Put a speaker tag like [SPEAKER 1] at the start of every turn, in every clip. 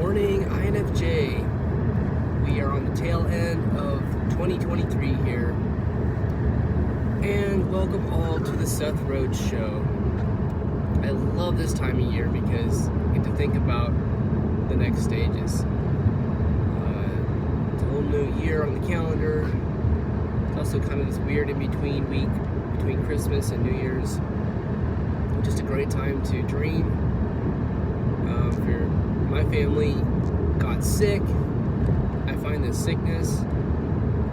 [SPEAKER 1] morning, INFJ. We are on the tail end of 2023 here. And welcome all to the Seth Rhodes Show. I love this time of year because I get to think about the next stages. It's a whole new year on the calendar. It's also kind of this weird in-between week between Christmas and New Year's. Just a great time to dream. For my family got sick. I find that sickness,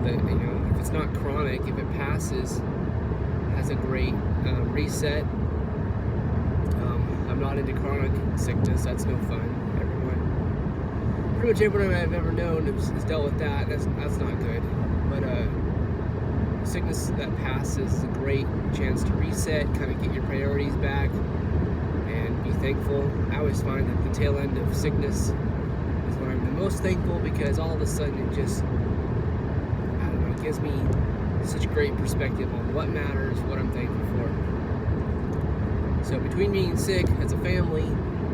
[SPEAKER 1] that if it's not chronic, if it passes, has a great reset. I'm not into chronic sickness. That's no fun. Pretty much everyone I've ever known has dealt with that. That's not good. But sickness that passes is a great chance to reset, kind of get your priorities back, and be thankful. I always find that the tail end of sickness is when I'm the most thankful, because all of a sudden it just, it gives me such great perspective on what matters, what I'm thankful for. So between being sick as a family,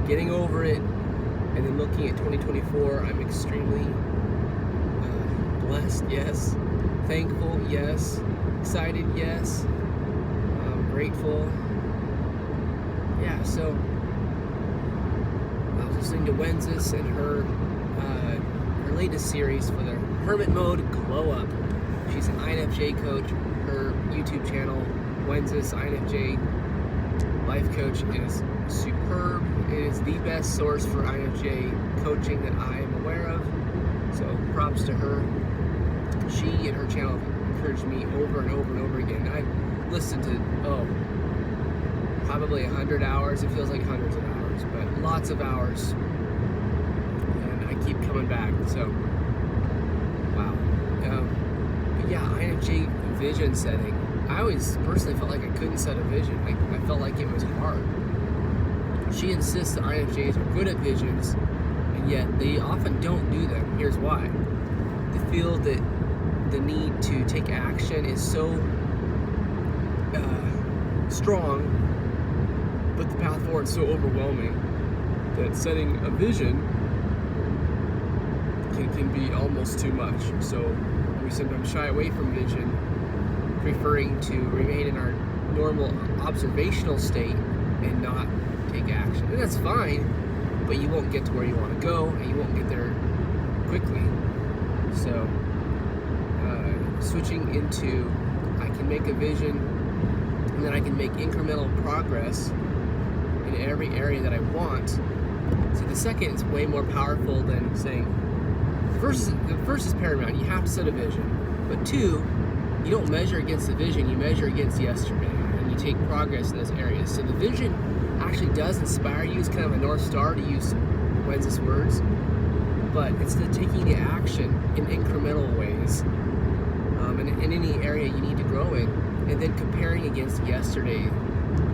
[SPEAKER 1] getting over it, and then looking at 2024, I'm extremely blessed, yes. Thankful, yes. Excited, yes. Grateful. Yeah, so I was listening to Wences and her latest series for the Hermit Mode Glow Up. She's an INFJ coach. Her YouTube channel, Wences INFJ Life Coach, is superb. It is the best source for INFJ coaching that I am aware of. So props to her. She and her channel encouraged me over and over and over again. I listened to, probably 100 hours. It feels like hundreds of hours, but lots of hours. And I keep coming back. So, wow. But yeah, INFJ vision setting. I always personally felt like I couldn't set a vision. I felt like it was hard. She insists that INFJs are good at visions, and yet they often don't do them. Here's why. They feel that the need to take action is so strong, but the path forward is so overwhelming that setting a vision can be almost too much. So we sometimes shy away from vision, preferring to remain in our normal observational state and not take action. And that's fine, but you won't get to where you want to go, and you won't get there quickly. So switching into, I can make a vision, and then I can make incremental progress in every area that I want. See, the second is way more powerful than saying, the first is paramount. You have to set a vision. But two, you don't measure against the vision, you measure against yesterday, and you take progress in those areas. So the vision actually does inspire you. It's kind of a North Star, to use Wences' words, but it's the taking the action in incremental ways, in any area you need to grow in, and then comparing against yesterday.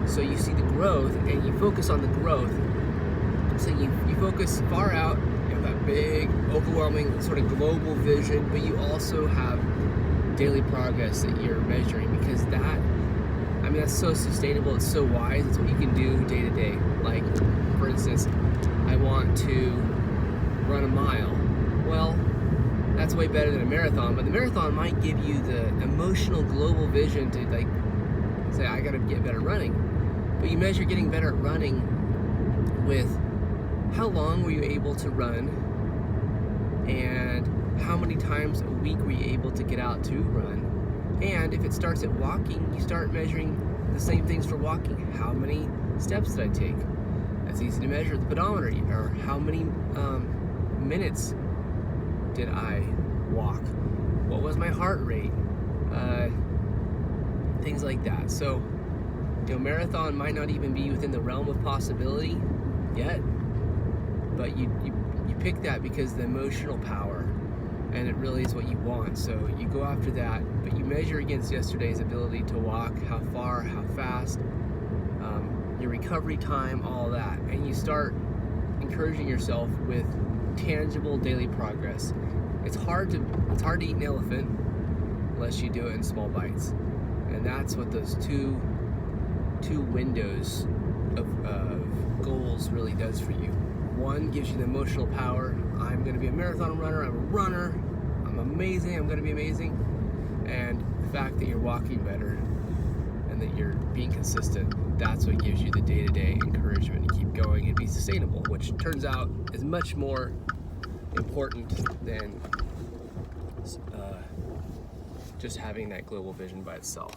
[SPEAKER 1] So you see the growth, and you focus on the growth. So you focus far out, you have that big, overwhelming sort of global vision, but you also have daily progress that you're measuring, because that's so sustainable, it's so wise, it's what you can do day to day. Like, for instance, I want to run a mile. Well, that's way better than a marathon, but the marathon might give you the emotional global vision to say, I gotta get better at running. But you measure getting better at running with how long were you able to run, and how many times a week were you able to get out to run. And if it starts at walking, you start measuring the same things for walking. How many steps did I take? That's easy to measure with the pedometer. Or how many minutes did I walk? What was my heart rate? Things like that. So, marathon might not even be within the realm of possibility yet, but you pick that because the emotional power, and it really is what you want. So you go after that, but you measure against yesterday's ability to walk, how far, how fast, your recovery time, all that, and you start encouraging yourself with tangible daily progress. It's hard to eat an elephant unless you do it in small bites, and that's what those two windows of goals really does for you. one gives you the emotional power. I'm going to be a marathon runner. I'm a runner. I'm amazing. I'm going to be amazing. And the fact that you're walking better and that you're being consistent, that's what gives you the day-to-day encouragement to keep going and be sustainable, which turns out is much more important than just having that global vision by itself.